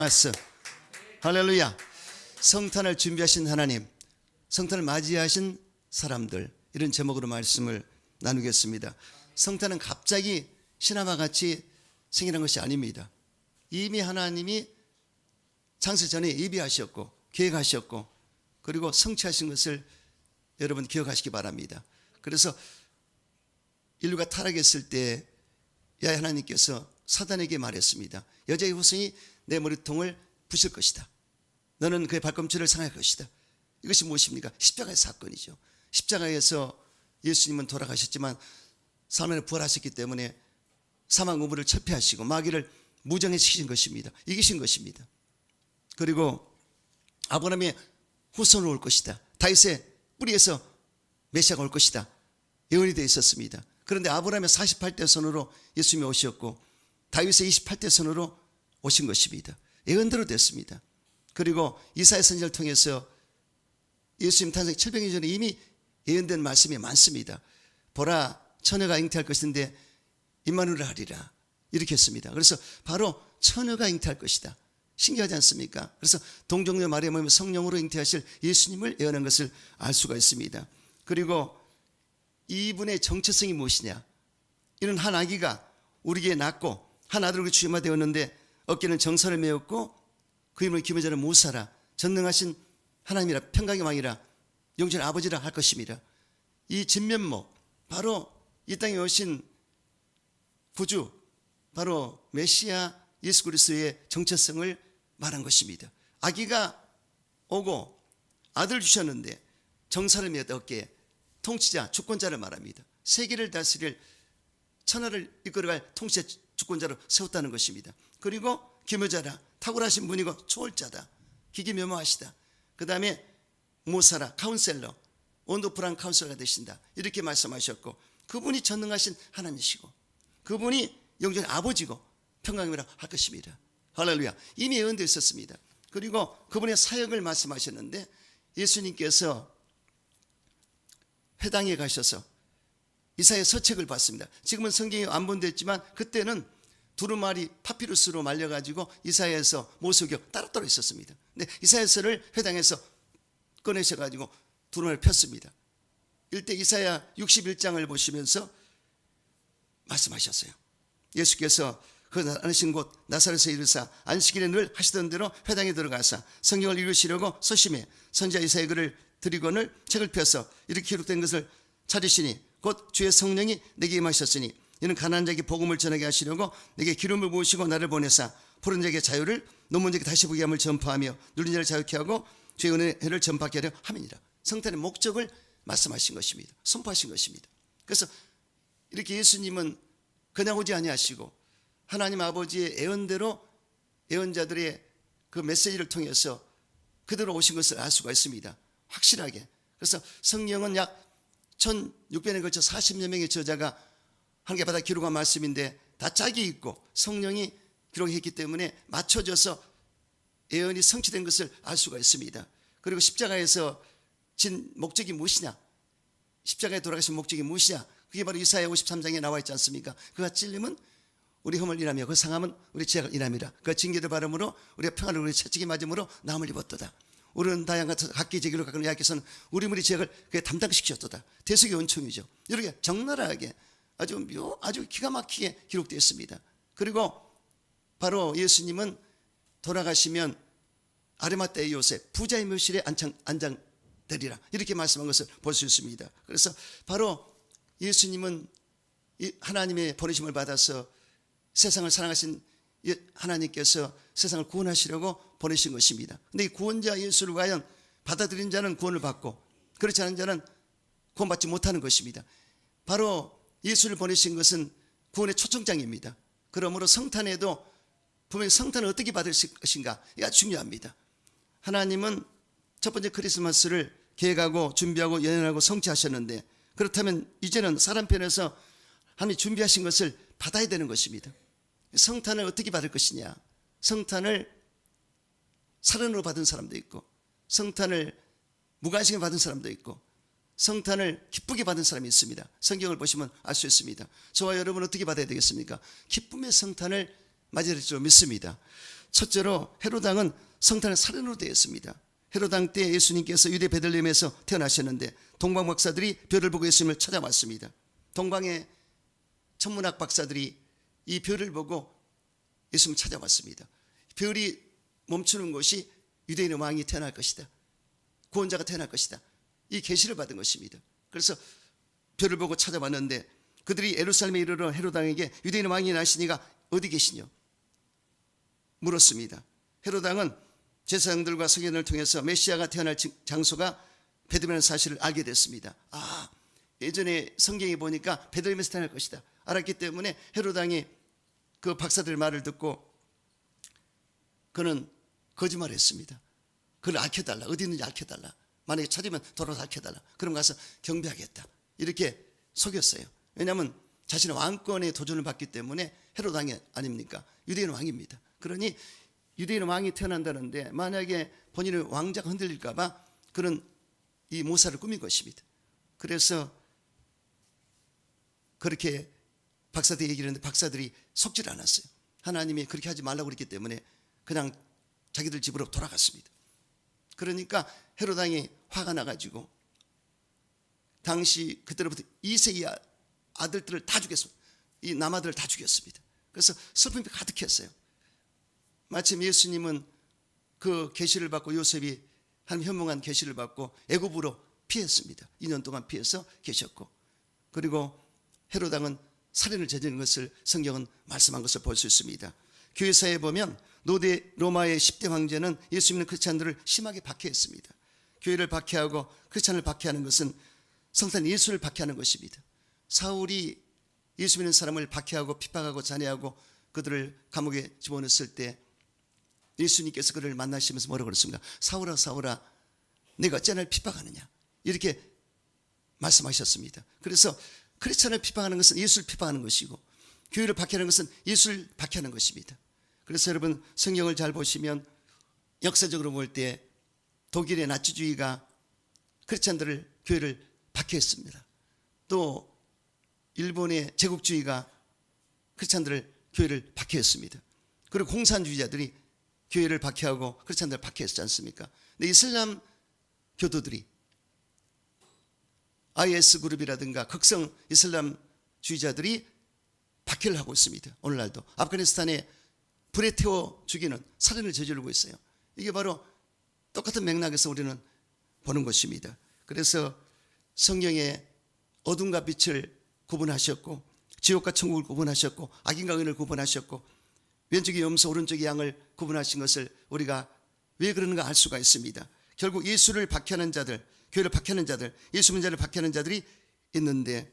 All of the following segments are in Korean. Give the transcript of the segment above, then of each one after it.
말씀. 할렐루야. 성탄을 준비하신 하나님, 성탄을 맞이하신 사람들, 이런 제목으로 말씀을 나누겠습니다. 성탄은 갑자기 신화와 같이 생기는 것이 아닙니다. 이미 하나님이 창세 전에 예비하셨고 계획하셨고 그리고 성취하신 것을 여러분 기억하시기 바랍니다. 그래서 인류가 타락했을 때 야훼 하나님께서 사단에게 말했습니다. 여자의 후손이 내 머리통을 부실 것이다. 너는 그의 발꿈치를 상할 것이다. 이것이 무엇입니까? 십자가의 사건이죠. 십자가에서 예수님은 돌아가셨지만 사흘 부활하셨기 때문에 사망 우물을 철폐하시고 마귀를 무정해시킨 것입니다. 이기신 것입니다. 그리고 아브라함의 후손으로 올 것이다. 다윗의 뿌리에서 메시아가 올 것이다. 예언이 되어 있었습니다. 그런데 아브라함의 48대 손으로 예수님이 오셨고 다윗의 28대 손으로 오신 것입니다. 예언대로 됐습니다. 그리고 이사야 선지자를 통해서 예수님 탄생 700년 전에 이미 예언된 말씀이 많습니다. 보라 처녀가 잉태할 것인데 임마누엘을 하리라 이렇게 했습니다. 그래서 바로 처녀가 잉태할 것이다. 신기하지 않습니까? 그래서 동정녀 마리아가 성령으로 잉태하실 예수님을 예언한 것을 알 수가 있습니다. 그리고 이분의 정체성이 무엇이냐? 이는 한 아기가 우리에게 낳고 한 아들을 주임하 되었는데 어깨는 정사를 메었고 그 이름을 기묘자는 무사라 전능하신 하나님이라 평강의 왕이라 영존의 아버지라 할 것입니다. 이 진면목 바로 이 땅에 오신 구주 바로 메시아 예수 그리스도의 정체성을 말한 것입니다. 아기가 오고 아들 주셨는데 정사를 메었다 어깨에 통치자 주권자를 말합니다. 세계를 다스릴 천하를 이끌어갈 통치자 주권자로 세웠다는 것입니다. 그리고 기묘자라 탁월하신 분이고 초월자다. 기기묘모하시다. 그 다음에 모사라 카운셀러 원더풀한 카운셀러가 되신다. 이렇게 말씀하셨고 그분이 전능하신 하나님이시고 그분이 영존의 아버지고 평강이라 할 것입니다. 할렐루야. 이미 예언되어 있었습니다. 그리고 그분의 사역을 말씀하셨는데 예수님께서 회당에 가셔서 이사야 서책을 봤습니다. 지금은 성경이 완본됐지만 그때는 두루마리 파피루스로 말려가지고 이사야서 모세오경 따로따로 있었습니다. 근데 이사야서를 회당에서 꺼내셔가지고 두루마리를 폈습니다. 이때 이사야 61장을 보시면서 말씀하셨어요. 예수께서 그 나으신 곳 나사렛에서 이르사 안식일에 늘 하시던 대로 회당에 들어가사 성경을 읽으시려고 서심해 선지자 이사야 글을 드리고는 책을 펴서 이렇게 기록된 것을 찾으시니 곧 주의 성령이 내게 임하셨으니 이는 가난한 자에게 복음을 전하게 하시려고 내게 기름을 부으시고 나를 보내사 푸른 자에게 자유를 눈먼 자에게 다시 보게 함을 전파하며 눌린 자를 자유케 하고 주의 은혜를 전파하게 하려 함이니라. 성탄의 목적을 말씀하신 것입니다. 선포하신 것입니다. 그래서 이렇게 예수님은 그냥 오지 아니하시고 하나님 아버지의 예언대로 예언자들의 그 메시지를 통해서 그대로 오신 것을 알 수가 있습니다. 확실하게. 그래서 성경은 약 1600년에 걸쳐 40여 명의 저자가 하나님께 받아 기록한 말씀인데 다 짝이 있고 성령이 기록했기 때문에 맞춰져서 예언이 성취된 것을 알 수가 있습니다. 그리고 십자가에서 진 목적이 무엇이냐? 십자가에 돌아가신 목적이 무엇이냐? 그게 바로 이사야 53장에 나와 있지 않습니까? 그가 찔림은 우리 흠을 인하며 그 상함은 우리 죄악을 인함이라. 그 징계를 바름으로 우리가 평안을 우리 채찍이 맞음으로 나음을 입었도다. 우리는 다양한 각기 제기로 가까운 야께서는 우리 무리 죄악을 그에 담당시키셨도다. 대속의 은총이죠. 이렇게 적나라하게 아주 기가 막히게 기록되어 있습니다. 그리고 바로 예수님은 돌아가시면 아리마떼의 요셉 부자의 묘실에 안장되리라 이렇게 말씀한 것을 볼 수 있습니다. 그래서 바로 예수님은 하나님의 보내심을 받아서 세상을 사랑하신 하나님께서 세상을 구원하시려고 보내신 것입니다. 근데 이 구원자 예수를 과연 받아들인 자는 구원을 받고 그렇지 않은 자는 구원받지 못하는 것입니다. 바로 예수를 보내신 것은 구원의 초청장입니다. 그러므로 성탄에도 분명히 성탄을 어떻게 받을 것인가 이게 중요합니다. 하나님은 첫 번째 크리스마스를 계획하고 준비하고 연연하고 성취하셨는데 그렇다면 이제는 사람 편에서 하나님이 준비하신 것을 받아야 되는 것입니다. 성탄을 어떻게 받을 것이냐? 성탄을 사랑으로 받은 사람도 있고 성탄을 무관심에 받은 사람도 있고 성탄을 기쁘게 받은 사람이 있습니다. 성경을 보시면 알 수 있습니다. 저와 여러분 어떻게 받아야 되겠습니까? 기쁨의 성탄을 맞이할 줄 믿습니다. 첫째로 헤롯 왕은 성탄을 살인으로 되었습니다. 헤롯 왕 때 예수님께서 유대 베들레헴에서 태어나셨는데 동방 박사들이 별을 보고 예수님을 찾아왔습니다. 동방의 천문학 박사들이 이 별을 보고 예수님을 찾아왔습니다. 별이 멈추는 곳이 유대인의 왕이 태어날 것이다, 구원자가 태어날 것이다, 이 계시를 받은 것입니다. 그래서 별을 보고 찾아왔는데 그들이 예루살렘에 이르러 헤롯 왕에게 유대인의 왕이 나시니가 어디 계시냐 물었습니다. 헤롯 왕은 제사장들과 서기관을 통해서 메시아가 태어날 장소가 베들레헴이라는 사실을 알게 됐습니다. 예전에 성경에 보니까 베들레헴에서 태어날 것이다 알았기 때문에 헤롯 왕이 그 박사들의 말을 듣고 그는 거짓말을 했습니다. 그를 알려달라, 어디 있는지 알려달라, 만약에 찾으면 돌아서 알려달라, 그럼 가서 경배하겠다, 이렇게 속였어요. 왜냐하면 자신의 왕권에 도전을 받기 때문에 헤롯 왕이 아닙니까? 유대인 왕입니다. 그러니 유대인 왕이 태어난다는데 만약에 본인의 왕자가 흔들릴까 봐 그는 이 모사를 꾸민 것입니다. 그래서 그렇게 박사들이 얘기를 했는데 박사들이 속질 않았어요. 하나님이 그렇게 하지 말라고 그랬기 때문에 그냥 자기들 집으로 돌아갔습니다. 그러니까 헤롯 왕이 화가 나가지고 당시 그때로부터 2세의 아들들을 다 죽였습니다. 이 남아들을 다 죽였습니다. 그래서 슬픔이 가득했어요. 마침 예수님은 그 계시를 받고 요셉이 하나님 현몽한 계시를 받고 애굽으로 피했습니다. 2년 동안 피해서 계셨고, 그리고 헤롯 왕은 살인을 저지른 것을 성경은 말씀한 것을 볼 수 있습니다. 교회사에 보면 노대 로마의 10대 황제는 예수 믿는 크리스찬들을 심하게 박해했습니다. 교회를 박해하고 크리스찬을 박해하는 것은 성탄 예수를 박해하는 것입니다. 사울이 예수 믿는 사람을 박해하고 핍박하고 잔해하고 그들을 감옥에 집어넣었을 때 예수님께서 그를 만나시면서 뭐라고 그랬습니까? 사울아 사울아 내가 어찌 나를 핍박하느냐, 이렇게 말씀하셨습니다. 그래서 크리스찬을 핍박하는 것은 예수를 핍박하는 것이고 교회를 박해하는 것은 예수를 박해하는 것입니다. 그래서 여러분 성경을 잘 보시면 역사적으로 볼 때 독일의 나치주의가 크리스찬들을 교회를 박해했습니다. 또 일본의 제국주의가 크리스찬들을 교회를 박해했습니다. 그리고 공산주의자들이 교회를 박해하고 크리스찬들을 박해했지 않습니까? 근데 이슬람 교도들이 IS 그룹이라든가 극성 이슬람주의자들이 박해를 하고 있습니다. 오늘날도 아프가니스탄에 불에 태워 죽이는 살인을 저지르고 있어요. 이게 바로 똑같은 맥락에서 우리는 보는 것입니다. 그래서 성경에 어둠과 빛을 구분하셨고 지옥과 천국을 구분하셨고 악인과 의인을 구분하셨고 왼쪽이 염소 오른쪽이 양을 구분하신 것을 우리가 왜 그러는가 알 수가 있습니다. 결국 예수를 박해하는 자들, 교회를 박해하는 자들, 예수 믿는 자를 박해하는 자들이 있는데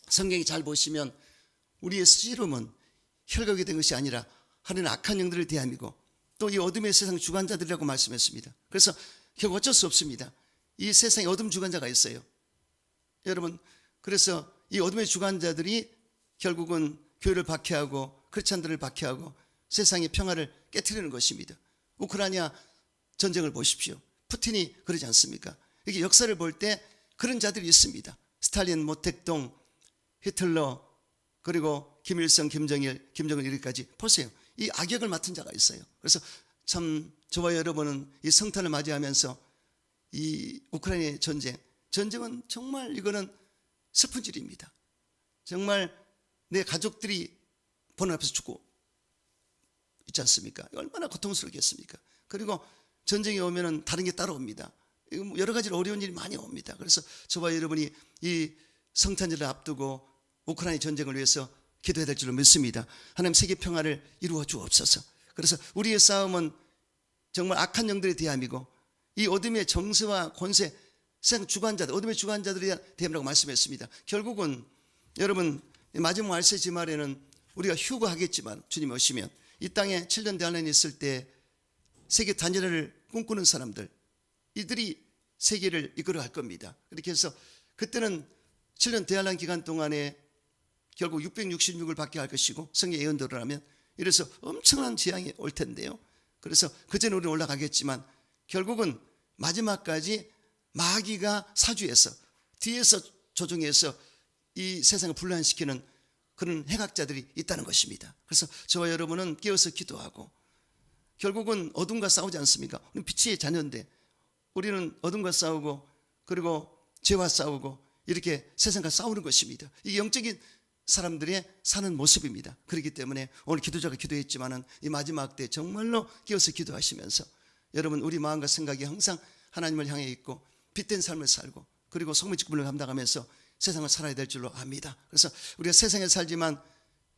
성경이 잘 보시면 우리의 씨름은 혈각이 된 것이 아니라 하나님의 악한 영들을 대함이고 또 이 어둠의 세상 주관자들이라고 말씀했습니다. 그래서 결국 어쩔 수 없습니다. 이 세상에 어둠 주관자가 있어요. 여러분, 그래서 이 어둠의 주관자들이 결국은 교회를 박해하고 크리스찬들을 박해하고 세상의 평화를 깨트리는 것입니다. 우크라이나 전쟁을 보십시오. 푸틴이 그러지 않습니까? 이게 역사를 볼 때 그런 자들이 있습니다. 스탈린, 모택동, 히틀러, 그리고 김일성, 김정일, 김정은 이렇게까지 보세요. 이 악역을 맡은 자가 있어요. 그래서 참 저와 여러분은 이 성탄을 맞이하면서 이 우크라이나의 전쟁은 정말 이거는 슬픈 일입니다. 정말 내 가족들이 보는 앞에서 죽고 있지 않습니까? 얼마나 고통스럽겠습니까? 그리고 전쟁이 오면은 다른 게 따라옵니다. 여러 가지 어려운 일이 많이 옵니다. 그래서 저와 여러분이 이 성탄절을 앞두고 우크라이나 전쟁을 위해서 기도해야 될 줄로 믿습니다. 하나님 세계 평화를 이루어 주옵소서. 그래서 우리의 싸움은 정말 악한 영들에 대함이고 이 어둠의 정세와 권세, 세상 주관자들, 어둠의 주관자들에 대함이라고 말씀했습니다. 결국은 여러분 마지막 말세지 말에는 우리가 휴거하겠지만 주님 오시면 이 땅에 7년 대환란이 있을 때 세계 단일화를 꿈꾸는 사람들, 이들이 세계를 이끌어갈 겁니다. 그렇게 해서 그때는 7년 대환란 기간 동안에 결국 666을 받게 할 것이고 성경 예언대로라면 이래서 엄청난 재앙이 올 텐데요. 그래서 그전에 우리는 올라가겠지만 결국은 마지막까지 마귀가 사주해서 뒤에서 조종해서 이 세상을 분란시키는 그런 행악자들이 있다는 것입니다. 그래서 저와 여러분은 깨어서 기도하고 결국은 어둠과 싸우지 않습니까? 우리는 빛의 자녀인데 우리는 어둠과 싸우고 그리고 죄와 싸우고 이렇게 세상과 싸우는 것입니다. 이게 영적인 사람들의 사는 모습입니다. 그렇기 때문에 오늘 기도자가 기도했지만은 이 마지막 때 정말로 끼어서 기도하시면서 여러분 우리 마음과 생각이 항상 하나님을 향해 있고 빛된 삶을 살고 그리고 성문의 직분을 감당하면서 세상을 살아야 될 줄로 압니다. 그래서 우리가 세상에 살지만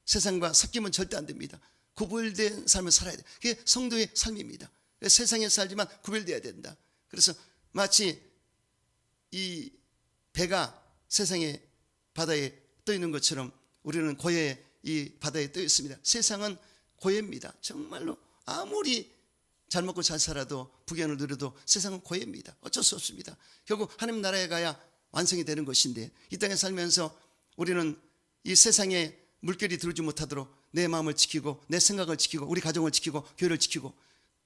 세상과 섞이면 절대 안 됩니다. 구별된 삶을 살아야 돼. 그게 성도의 삶입니다. 세상에 살지만 구별되어야 된다. 그래서 마치 이 배가 세상의 바다에 떠 있는 것처럼 우리는 고해의 이 바다에 떠 있습니다. 세상은 고해입니다. 정말로 아무리 잘 먹고 잘 살아도 부귀한을 누려도 세상은 고해입니다. 어쩔 수 없습니다. 결국 하나님 나라에 가야 완성이 되는 것인데 이 땅에 살면서 우리는 이 세상에 물결이 들어오지 못하도록 내 마음을 지키고 내 생각을 지키고 우리 가정을 지키고 교회를 지키고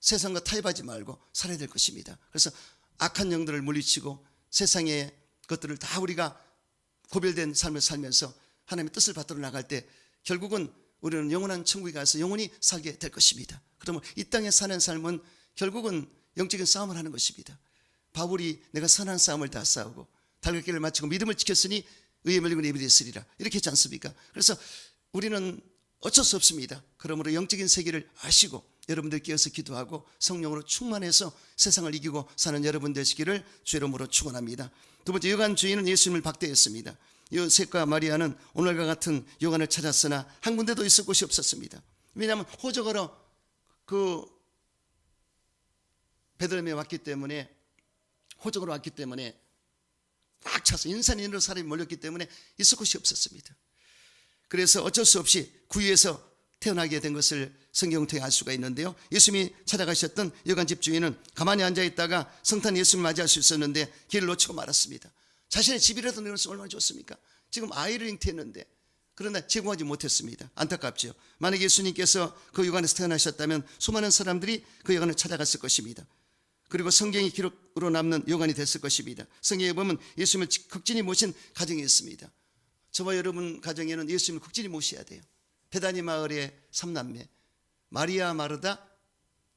세상과 타협하지 말고 살아야 될 것입니다. 그래서 악한 영들을 물리치고 세상의 것들을 다 우리가 고별된 삶을 살면서 하나님의 뜻을 받들어 나갈 때 결국은 우리는 영원한 천국에 가서 영원히 살게 될 것입니다. 그러면 이 땅에 사는 삶은 결국은 영적인 싸움을 하는 것입니다. 바울이 내가 선한 싸움을 다 싸우고 달걀길을 마치고 믿음을 지켰으니 의에 밀리고 예비 됐으리라 이렇게 했지 않습니까? 그래서 우리는 어쩔 수 없습니다. 그러므로 영적인 세계를 아시고 여러분들 깨어서 기도하고 성령으로 충만해서 세상을 이기고 사는 여러분 되시기를 주 이름으로 축원합니다. 두 번째, 요한 주인은 예수님을 박대했습니다. 요셉과 마리아는 오늘과 같은 요한을 찾았으나 한 군데도 있을 곳이 없었습니다. 왜냐하면 호적으로 그 베들레헴에 왔기 때문에 호적으로 왔기 때문에 꽉 차서 인산인으로 사람이 몰렸기 때문에 있을 곳이 없었습니다. 그래서 어쩔 수 없이 구유에서 태어나게 된 것을 성경을 통해 알 수가 있는데요. 예수님이 찾아가셨던 여관 집주인은 가만히 앉아있다가 성탄 예수님을 맞이할 수 있었는데 길을 놓치고 말았습니다. 자신의 집이라도 내놓으면 얼마나 좋습니까? 지금 아이를 잉태했는데 그러나 제공하지 못했습니다. 안타깝죠. 만약 예수님께서 그 여관에서 태어나셨다면 수많은 사람들이 그 여관을 찾아갔을 것입니다. 그리고 성경의 기록으로 남는 여관이 됐을 것입니다. 성경에 보면 예수님을 극진히 모신 가정이 있습니다. 저와 여러분 가정에는 예수님을 극진히 모셔야 돼요. 베다니 마을의 삼남매 마리아, 마르다,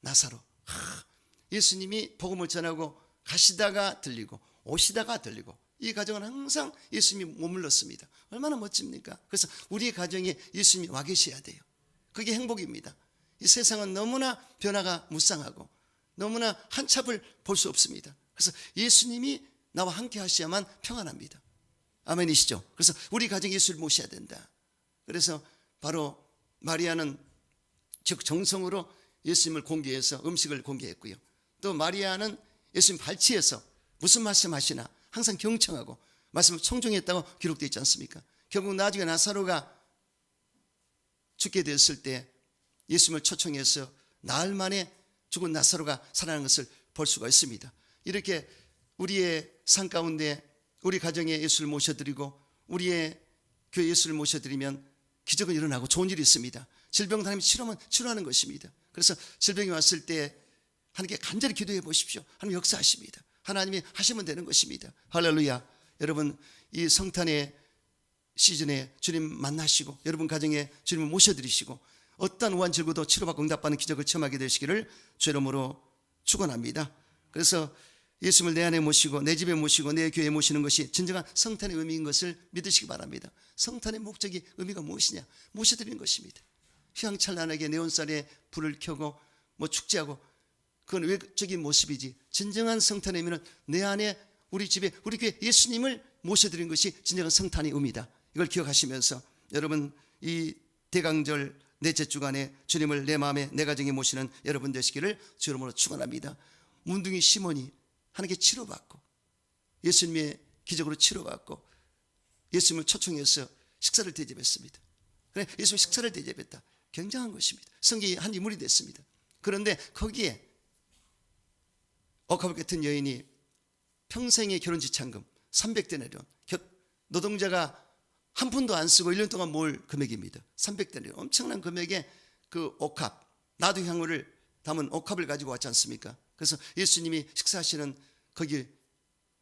나사로. 예수님이 복음을 전하고 가시다가 들리고 오시다가 들리고 이 가정은 항상 예수님이 머물렀습니다. 얼마나 멋집니까? 그래서 우리 가정에 예수님이 와 계셔야 돼요. 그게 행복입니다. 이 세상은 너무나 변화가 무쌍하고 너무나 한참을 볼 수 없습니다. 그래서 예수님이 나와 함께 하셔야만 평안합니다. 아멘이시죠? 그래서 우리 가정에 예수를 모셔야 된다. 그래서 바로 마리아는 즉 정성으로 예수님을 공개해서 음식을 공개했고요. 또 마리아는 예수님 발치해서 무슨 말씀하시나 항상 경청하고 말씀을 청종했다고 기록되어 있지 않습니까? 결국 나중에 나사로가 죽게 되었을 때 예수님을 초청해서 나흘 만에 죽은 나사로가 살아난 것을 볼 수가 있습니다. 이렇게 우리의 삶 가운데 우리 가정에 예수를 모셔드리고 우리의 교회 예수를 모셔드리면 기적은 일어나고 좋은 일이 있습니다. 질병 하나님이 치료하면 치료하는 것입니다. 그래서 질병이 왔을 때 하나님께 간절히 기도해 보십시오. 하나님 역사하십니다. 하나님이 하시면 되는 것입니다. 할렐루야. 여러분 이 성탄의 시즌에 주님 만나시고 여러분 가정에 주님을 모셔드리시고 어떠한 우한 질고도 치료받고 응답받는 기적을 체험하게 되시기를 주 이름으로 축원합니다. 그래서 예수님을 내 안에 모시고 내 집에 모시고 내 교회에 모시는 것이 진정한 성탄의 의미인 것을 믿으시기 바랍니다. 성탄의 목적이 의미가 무엇이냐? 모셔드리는 것입니다. 휘황찬란하게 네온살에 불을 켜고 뭐 축제하고 그건 외적인 모습이지 진정한 성탄의 의미는 내 안에 우리 집에 우리 교회 예수님을 모셔드리는 것이 진정한 성탄의 의미다. 이걸 기억하시면서 여러분 이 대강절 넷째 주간에 주님을 내 마음에 내 가정에 모시는 여러분 되시기를 주 이름으로 축원합니다. 문둥이 시몬이 하나님께 치료받고 예수님의 기적으로 치료받고 예수님을 초청해서 식사를 대접했습니다. 그래 예수님 식사를 대접했다. 굉장한 것입니다. 성경이 한 인물이 됐습니다. 그런데 거기에 억압 같은 여인이 평생의 결혼 지참금 300데나리온 노동자가 한 푼도 안 쓰고 1년 동안 모을 금액입니다. 300데나리온 엄청난 금액의 그 옥합 나도 향후를 담은 옥합을 가지고 왔지 않습니까? 그래서 예수님이 식사하시는 거기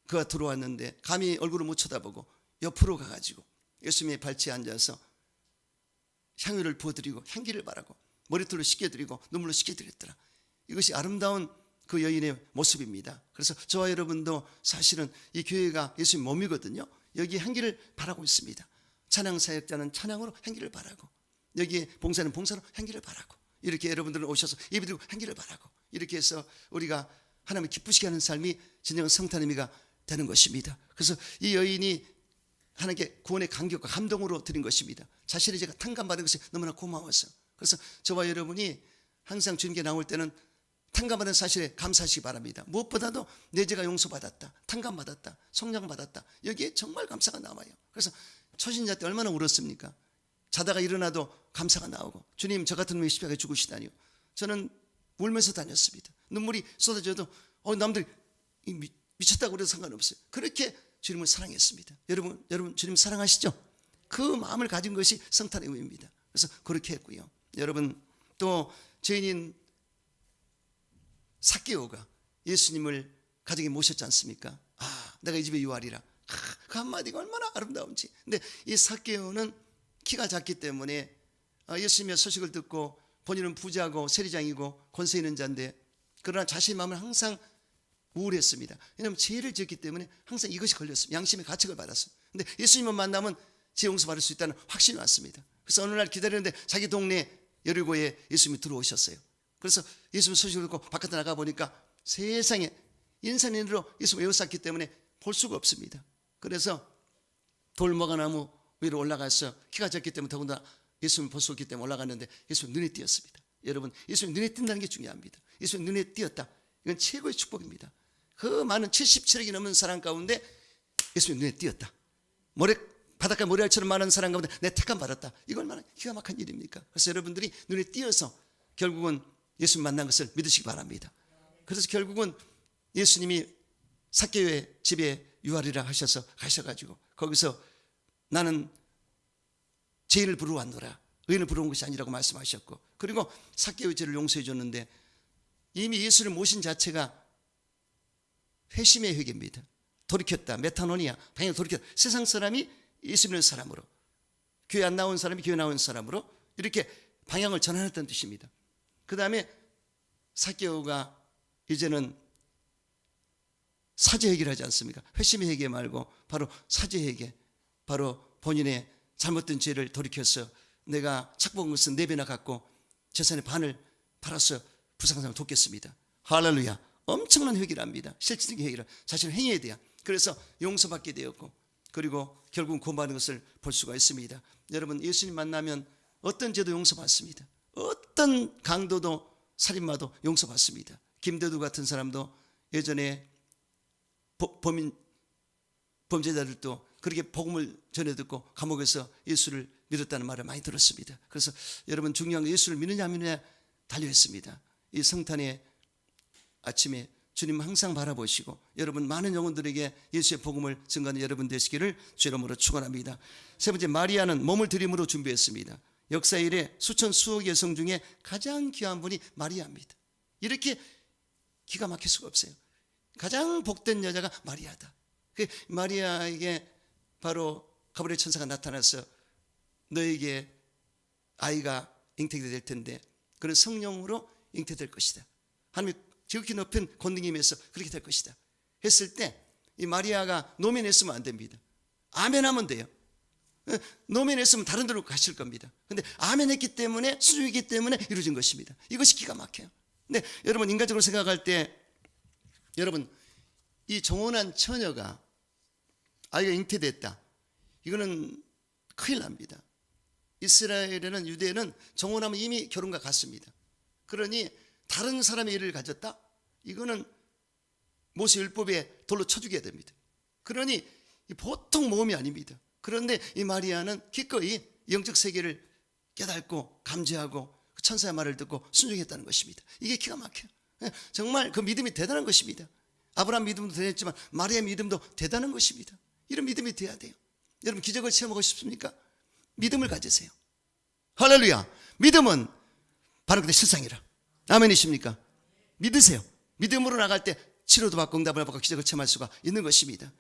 그가 들어왔는데 감히 얼굴을 못 쳐다보고 옆으로 가가지고 예수님의 발치에 앉아서 향유를 부어드리고 향기를 바라고 머리털로 씻겨드리고 눈물로 씻겨드렸더라. 이것이 아름다운 그 여인의 모습입니다. 그래서 저와 여러분도 사실은 이 교회가 예수님 몸이거든요. 여기 향기를 바라고 있습니다. 찬양 사역자는 찬양으로 향기를 바라고, 여기에 봉사는 봉사로 향기를 바라고, 이렇게 여러분들은 오셔서 예배드리고 향기를 바라고, 이렇게 해서 우리가 하나님을 기쁘시게 하는 삶이 진정한 성탄 의미가 되는 것입니다. 그래서 이 여인이 하나님께 구원의 감격과 감동으로 드린 것입니다. 자신의 죄가 탕감받은 것이 너무나 고마워서. 그래서 저와 여러분이 항상 주님께 나올 때는 탕감받은 사실에 감사하시기 바랍니다. 무엇보다도 내 죄가 용서받았다, 탕감받았다, 성령받았다, 여기에 정말 감사가 나와요. 그래서 초신자 때 얼마나 울었습니까? 자다가 일어나도 감사가 나오고, 주님 저 같은 놈이 십자가에 죽으시다니요. 저는 울면서 다녔습니다. 눈물이 쏟아져도 남들이 미쳤다고 그래도 상관없어요. 그렇게 주님을 사랑했습니다. 여러분 주님 사랑하시죠? 그 마음을 가진 것이 성탄의 의미입니다. 그래서 그렇게 했고요. 여러분, 또 죄인인 삭개오가 예수님을 가정에 모셨지 않습니까? 내가 이 집의 유알이라. 그 한마디가 얼마나 아름다운지. 근데 이 삭개오는 키가 작기 때문에 예수님의 소식을 듣고, 본인은 부자고 세리장이고 권세 있는 자인데, 그러나 자신의 마음은 항상 우울했습니다. 왜냐하면 죄를 지었기 때문에 항상 이것이 걸렸습니다. 양심의 가책을 받았어요. 근데 예수님을 만나면 죄 용서받을 수 있다는 확신이 왔습니다. 그래서 어느 날 기다리는데 자기 동네 여리고에 예수님이 들어오셨어요. 그래서 예수님 소식을 듣고 바깥에 나가 보니까 세상에 인산인으로 예수님을 에워쌌기 때문에 볼 수가 없습니다. 그래서 돌무화과나무 위로 올라가서, 키가 작기 때문에 더군다나 예수님을 볼 수 없기 때문에 올라갔는데 예수님 눈에 띄었습니다. 여러분, 예수님 눈에 띈다는 게 중요합니다. 예수님 눈에 띄었다, 이건 최고의 축복입니다. 그 많은 77억이 넘는 사람 가운데 예수님 눈에 띄었다. 바닷가 모래알처럼 많은 사람 가운데 내 택함 받았다. 이거 얼마나 기가 막힌 일입니까? 그래서 여러분들이 눈에 띄어서 결국은 예수님 만난 것을 믿으시기 바랍니다. 그래서 결국은 예수님이 삭개오의 집에 유알이라 하셔서 가셔가지고, 거기서 나는 죄인을 부르러 왔노라, 의인을 부르러 온 것이 아니라고 말씀하셨고, 그리고 삭개오의 죄를 용서해 줬는데, 이미 예수를 모신 자체가 회심의 회개입니다. 돌이켰다, 메타노니아, 방향을 돌이켰다. 세상 사람이 예수 믿는 사람으로, 교회 안 나온 사람이 교회 나온 사람으로 이렇게 방향을 전환했다는 뜻입니다. 그 다음에 삭개오가 이제는 사죄 회개를 하지 않습니까? 회심의 회개 말고 바로 사죄 회개, 바로 본인의 잘못된 죄를 돌이켜서 내가 착복한 것은 4배나 갚고 재산의 반을 팔아서 불쌍한 사람을 돕겠습니다. 할렐루야. 엄청난 회개를 합니다. 실질적인 회개를, 자신의 행위에 대한. 그래서 용서받게 되었고, 그리고 결국은 구원받는 것을 볼 수가 있습니다. 여러분, 예수님 만나면 어떤 죄도 용서받습니다. 어떤 강도도 살인마도 용서받습니다. 김대두 같은 사람도 예전에 범죄자들도 그렇게 복음을 전해 듣고 감옥에서 예수를 믿었다는 말을 많이 들었습니다. 그래서 여러분, 중요한 건 예수를 믿느냐 안 믿느냐 달려 있습니다. 이 성탄의 아침에 주님 항상 바라보시고, 여러분 많은 영혼들에게 예수의 복음을 증거하는 여러분 되시기를 주 이름으로 축원합니다. 세 번째, 마리아는 몸을 드림으로 준비했습니다. 역사 이래 수천 수억 여성 중에 가장 귀한 분이 마리아입니다. 이렇게 기가 막힐 수가 없어요. 가장 복된 여자가 마리아다. 마리아에게 바로 가브리엘 천사가 나타나서 너에게 아이가 잉태가 될 텐데 그는 성령으로 잉태될 것이다. 하나님이 지극히 높은 권능임에서 그렇게 될 것이다 했을 때, 이 마리아가 노면했으면 안 됩니다. 아멘하면 돼요. 노면했으면 다른 데로 가실 겁니다. 근데 아멘했기 때문에, 수주이기 때문에 이루어진 것입니다. 이것이 기가 막혀요. 근데 여러분, 인간적으로 생각할 때, 여러분, 이 정혼한 처녀가 아이가 잉태됐다, 이거는 큰일 납니다. 이스라엘에는, 유대에는 정혼하면 이미 결혼과 같습니다. 그러니 다른 사람의 일을 가졌다, 이거는 모세 율법에 돌로 쳐 죽여야 됩니다. 그러니 보통 모험이 아닙니다. 그런데 이 마리아는 기꺼이 영적 세계를 깨닫고 감지하고 그 천사의 말을 듣고 순종했다는 것입니다. 이게 기가 막혀요. 정말 그 믿음이 대단한 것입니다. 아브라함 믿음도 대단했지만 마리아 믿음도 대단한 것입니다. 이런 믿음이 돼야 돼요. 여러분, 기적을 체험하고 싶습니까? 믿음을 가지세요. 할렐루야. 믿음은 바로 그때 실상이라. 아멘이십니까? 믿으세요. 믿음으로 나갈 때 치료도 받고 응답을 받고 기적을 체험할 수가 있는 것입니다.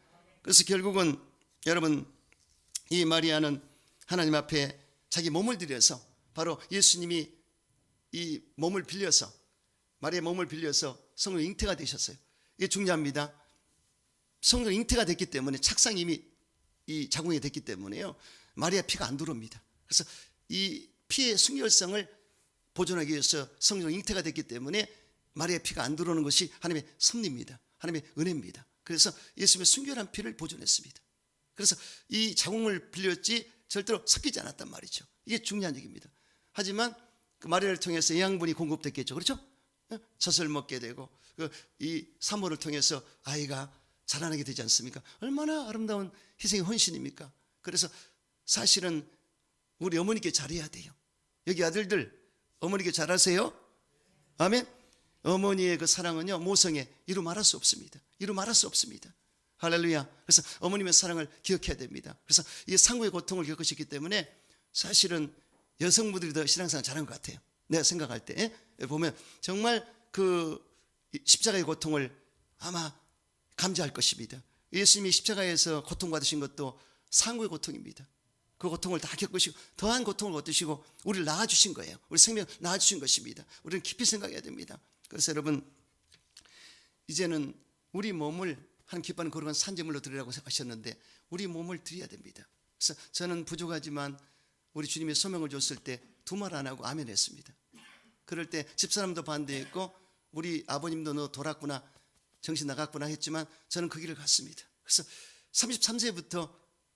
그래서 결국은 여러분, 이 마리아는 하나님 앞에 자기 몸을 들여서 바로 예수님이 이 몸을 빌려서 마리아의 몸을 빌려서 성령 잉태가 되셨어요. 이게 중요합니다. 성령 잉태가 됐기 때문에 착상이 이미 이 자궁에 됐기 때문에요, 마리아 피가 안 들어옵니다. 그래서 이 피의 순결성을 보존하기 위해서 성령 잉태가 됐기 때문에 마리아 피가 안 들어오는 것이 하나님의 섭리입니다. 하나님의 은혜입니다. 그래서 예수님의 순결한 피를 보존했습니다. 그래서 이 자궁을 빌렸지 절대로 섞이지 않았단 말이죠. 이게 중요한 얘기입니다. 하지만 그 마리아를 통해서 영양분이 공급됐겠죠. 그렇죠? 젖을 먹게 되고 이 산모를 통해서 아이가 자라나게 되지 않습니까? 얼마나 아름다운 희생의 헌신입니까? 그래서 사실은 우리 어머니께 잘해야 돼요. 여기 아들들 어머니께 잘하세요. 아멘. 어머니의 그 사랑은요, 모성에 이루 말할 수 없습니다. 이루 말할 수 없습니다. 할렐루야. 그래서 어머님의 사랑을 기억해야 됩니다. 그래서 이 상고의 고통을 겪으셨기 때문에 사실은 여성분들이 더 신앙생활 잘한 것 같아요. 내가 생각할 때 보면 정말 그 십자가의 고통을 아마 감지할 것입니다. 예수님이 십자가에서 고통받으신 것도 상고의 고통입니다. 그 고통을 다 겪으시고 더한 고통을 거두시고 우리를 낳아주신 거예요. 우리 생명을 낳아주신 것입니다. 우리는 깊이 생각해야 됩니다. 그래서 여러분, 이제는 우리 몸을 하나님 기뻐하는 거룩한 산제물로 드리라고 하셨는데 우리 몸을 드려야 됩니다. 그래서 저는 부족하지만 우리 주님이 소명을 줬을 때 두 말 안 하고 아멘 했습니다. 그럴 때 집사람도 반대했고 우리 아버님도 너 돌았구나, 정신 나갔구나 했지만 저는 그 길을 갔습니다. 그래서 33세부터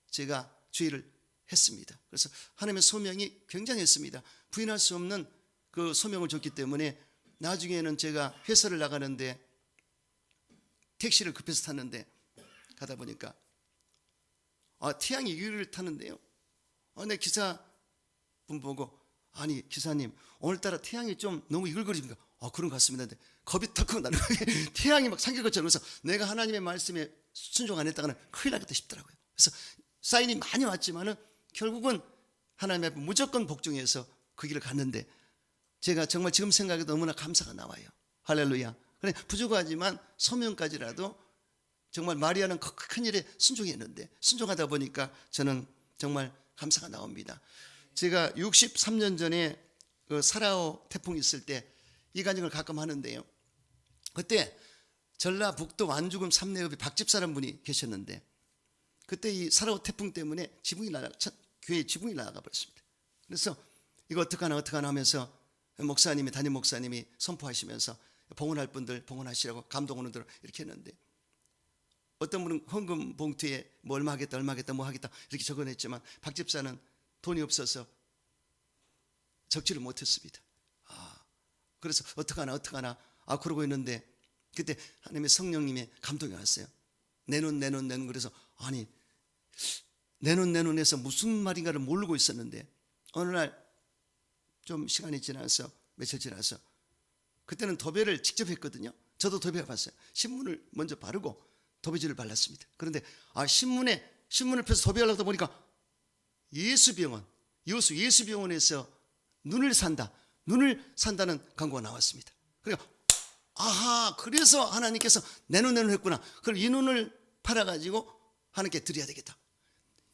제가 주의를 했습니다. 그래서 하나님의 소명이 굉장했습니다. 부인할 수 없는 그 소명을 줬기 때문에 나중에는 제가 회사를 나가는데 택시를 급해서 탔는데 가다 보니까 태양이 유리를 타는데요, 내 기사분 보고 아니 기사님 오늘따라 태양이 좀 너무 이글거립니까? 그런 것 같습니다. 근데 겁이 덜컥 나는 거예요. 태양이 막 삼킬 것처럼. 그래서 내가 하나님의 말씀에 순종 안 했다가는 큰일 나겠다 싶더라고요. 그래서 사인이 많이 왔지만은 결국은 하나님 앞에 무조건 복종해서 그 길을 갔는데 제가 정말 지금 생각해도 너무나 감사가 나와요. 할렐루야. 그래, 부족하지만 소명까지라도 정말 마리아는 큰 일에 순종했는데 순종하다 보니까 저는 정말 감사가 나옵니다. 제가 63년 전에 그 사라오 태풍이 있을 때 이 간증을 가끔 하는데요, 그때 전라북도 완주군 삼내읍에 박집사라는 분이 계셨는데 그때 이 사라오 태풍 때문에 교회 지붕이 날아가 버렸습니다. 그래서 이거 어떡하나 하면서 목사님이, 담임 목사님이 선포하시면서 봉헌할 분들 봉헌하시라고 감동 오는 대로 이렇게 했는데 어떤 분은 헌금 봉투에 뭐 얼마 하겠다 뭐 하겠다 이렇게 적어냈지만 박 집사는 돈이 없어서 적지를 못했습니다. 그래서 어떡하나 그러고 있는데 그때 하나님의 성령님의 감동이 왔어요. 내놓은 그래서 아니 내놓은 해서 무슨 말인가를 모르고 있었는데 어느 날 좀 시간이 지나서 며칠 지나서 그때는 도배를 직접 했거든요. 저도 도배 봤어요. 신문을 먼저 바르고 도배지를 발랐습니다. 그런데 신문을 펴서 도배하려고 하다 보니까 예수병원에서 눈을 산다는 광고가 나왔습니다. 그러니까 그래서 하나님께서 내놓은 했구나. 그럼 이 눈을 팔아가지고 하나님께 드려야 되겠다.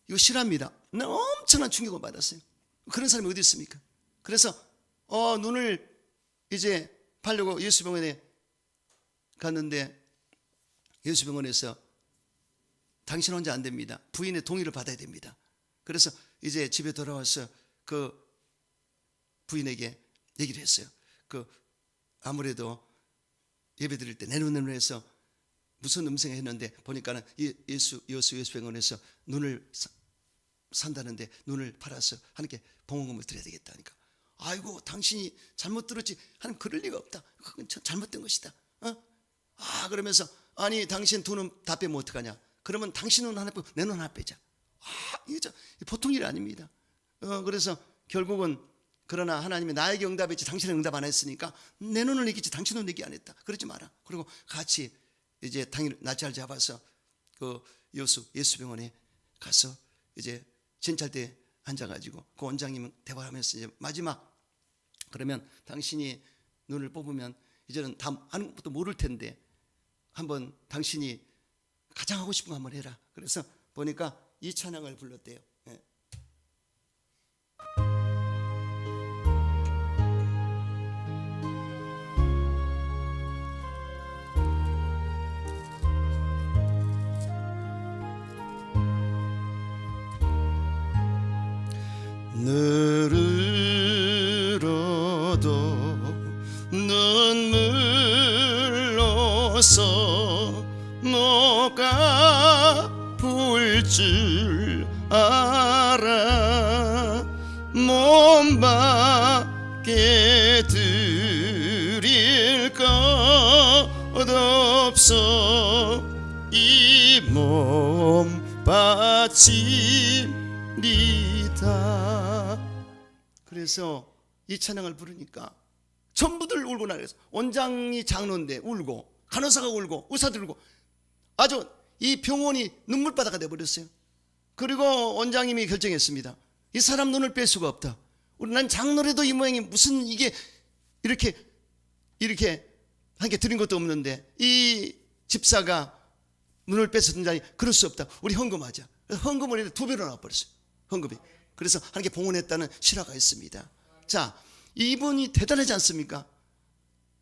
이거 실합니다. 엄청난 충격을 받았어요. 그런 사람이 어디 있습니까? 그래서 눈을 이제 팔려고 예수병원에 갔는데 예수병원에서 당신 혼자 안 됩니다. 부인의 동의를 받아야 됩니다. 그래서 이제 집에 돌아와서 그 부인에게 얘기를 했어요. 아무래도 예배 드릴 때 내눈 해서 무슨 음성을 했는데 보니까는 예수병원에서 눈을 산다는데 눈을 팔아서 하나님께 봉헌금을 드려야 되겠다 하니까 아이고 당신이 잘못 들었지. 하나님 그럴 리가 없다. 그건 잘못된 것이다. 그러면서 아니 당신 두 눈 다 빼면 어떡하냐. 그러면 당신 눈 하나 빼고 내 눈 하나 빼자. 이게 보통 일이 아닙니다. 그래서 결국은 그러나 하나님이 나에게 응답했지 당신은 응답 안 했으니까 내 눈을 얘기했지 당신은 얘기 안 했다. 그러지 마라. 그리고 같이 이제 당일 날짜를 잡아서 그 예수병원에 가서 이제 진찰대에 앉아가지고 그 원장님은 대화하면서 이제 마지막 그러면 당신이 눈을 뽑으면 이제는 다 아무것도 모를 텐데 한번 당신이 가장 하고 싶은 거 한번 해라. 그래서 보니까 이 찬양을 불렀대요. 비로소 녹아불 줄 알아 몸 밖에 드릴 것 없어 이 몸 바칩니다. 그래서 이 찬양을 부르니까 전부들 울고 나가서 원장이 장로인데 울고 간호사가 울고 의사들 울고 아주 이 병원이 눈물바다가 돼버렸어요. 그리고 원장님이 결정했습니다. 이 사람 눈을 뺄 수가 없다. 난 장로라도 이 모양이 무슨 이게 이렇게 한 게 드린 것도 없는데 이 집사가 눈을 뺏었다니 그럴 수 없다. 우리 헌금하자. 헌금을 2배로 나와버렸어요. 헌금이. 그래서 하나님께 봉헌했다는 실화가 있습니다. 자, 이분이 대단하지 않습니까?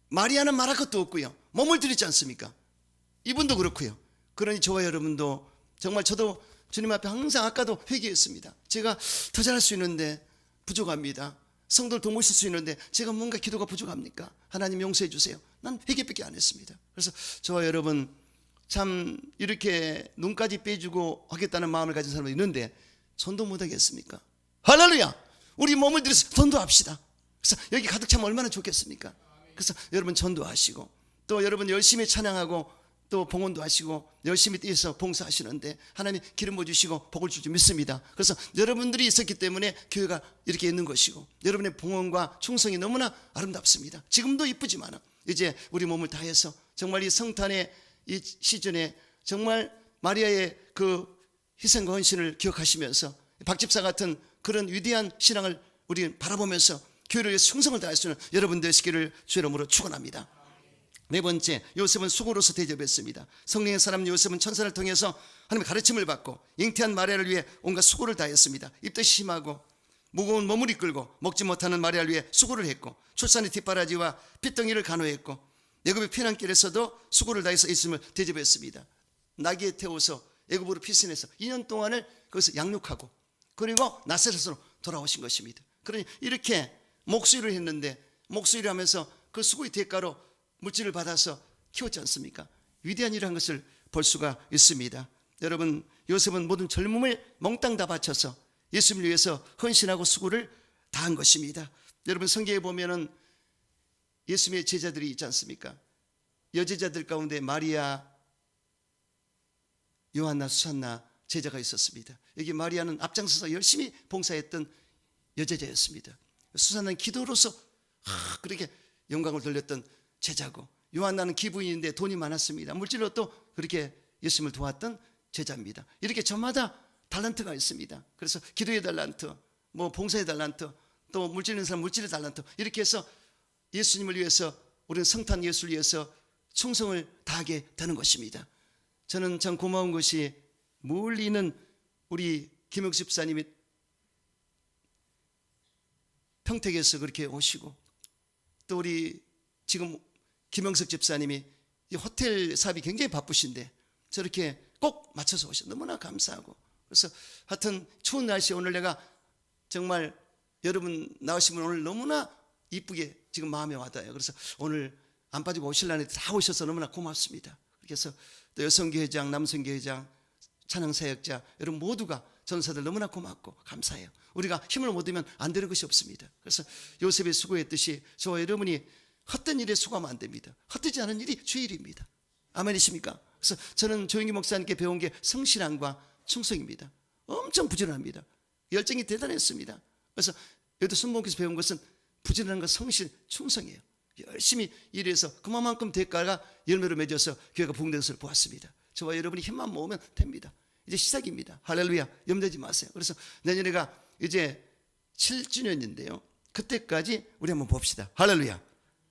마리아는 말할 것도 없고요. 몸을 드리지 않습니까? 이분도 그렇고요. 그러니 저와 여러분도 정말 저도 주님 앞에 항상 아까도 회개했습니다. 제가 더 잘할 수 있는데 부족합니다. 성도를 더 모실 수 있는데 제가 뭔가 기도가 부족합니까? 하나님 용서해 주세요. 난 회개밖에 안 했습니다. 그래서 저와 여러분 참 이렇게 눈까지 빼주고 하겠다는 마음을 가진 사람이 있는데 전도 못하겠습니까? 할렐루야! 우리 몸을 들여서 전도합시다. 그래서 여기 가득 차면 얼마나 좋겠습니까? 그래서 여러분 전도하시고 또 여러분 열심히 찬양하고 또 봉헌도 하시고 열심히 뛰어서 봉사하시는데 하나님 기름 부어주시고 복을 줄 줄 믿습니다. 그래서 여러분들이 있었기 때문에 교회가 이렇게 있는 것이고 여러분의 봉헌과 충성이 너무나 아름답습니다. 지금도 이쁘지만 이제 우리 몸을 다해서 정말 이 성탄의 이 시즌에 정말 마리아의 그 희생과 헌신을 기억하시면서 박 집사 같은 그런 위대한 신앙을 우리 바라보면서 교회를 위해 충성을 다할 수 있는 여러분 되시기를 주의 이름으로 축원합니다. 네 번째, 요셉은 수고로서 대접했습니다. 성령의 사람 요셉은 천사를 통해서 하나님의 가르침을 받고 잉태한 마리아를 위해 온갖 수고를 다했습니다. 입도 심하고 무거운 몸을 이끌고 먹지 못하는 마리아를 위해 수고를 했고 출산의 뒷바라지와 핏덩이를 간호했고 애굽의 피난길에서도 수고를 다해서 예수님을 대접했습니다. 나귀에 태워서 애굽으로 피신해서 2년 동안을 거기서 양육하고 그리고 나사렛으로 돌아오신 것입니다. 그러니 이렇게 목수일을 했는데 목수일을 하면서 그 수고의 대가로 물질을 받아서 키웠지 않습니까? 위대한 일을 한 것을 볼 수가 있습니다. 여러분 요셉은 모든 젊음을 몽땅 다 바쳐서 예수님을 위해서 헌신하고 수고를 다한 것입니다. 여러분 성경에 보면은 예수님의 제자들이 있지 않습니까? 여제자들 가운데 마리아, 요한나, 수산나 제자가 있었습니다. 여기 마리아는 앞장서서 열심히 봉사했던 여제자였습니다. 수산나는 기도로서 그렇게 영광을 돌렸던 제자고 요한나는 기부인인데 돈이 많았습니다. 물질로 또 그렇게 예수님을 도왔던 제자입니다. 이렇게 저마다 달란트가 있습니다. 그래서 기도의 달란트, 뭐 봉사의 달란트, 또 물질 있는 사람 물질의 달란트 이렇게 해서 예수님을 위해서 우리는 성탄 예수를 위해서 충성을 다하게 되는 것입니다. 저는 참 고마운 것이 멀리 있는 우리 김영수 집사님이 평택에서 그렇게 오시고 또 우리 지금 김영석 집사님이 이 호텔 사업이 굉장히 바쁘신데 저렇게 꼭 맞춰서 오셔서 너무나 감사하고 그래서 하여튼 추운 날씨에 오늘 내가 정말 여러분 나오시면 오늘 너무나 이쁘게 지금 마음에 와닿아요. 그래서 오늘 안 빠지고 오실라는데 다 오셔서 너무나 고맙습니다. 그래서 또 여성교회장, 남성교회장, 찬양사역자 여러분 모두가 전사들 너무나 고맙고 감사해요. 우리가 힘을 못 얻으면 안 되는 것이 없습니다. 그래서 요셉이 수고했듯이 저와 여러분이 헛된 일에 수고하면 안 됩니다. 헛되지 않은 일이 주의 일입니다. 아멘이십니까? 그래서 저는 조영기 목사님께 배운 게 성실함과 충성입니다. 엄청 부지런합니다. 열정이 대단했습니다. 그래서 여기도 순복음에서 배운 것은 부지런함과 성실, 충성이에요. 열심히 일해서 그만큼 대가가 열매로 맺어서 교회가 부흥되는 것을 보았습니다. 저와 여러분이 힘만 모으면 됩니다. 이제 시작입니다. 할렐루야. 염려하지 마세요. 그래서 내년에가 이제 7주년인데요. 그때까지 우리 한번 봅시다. 할렐루야.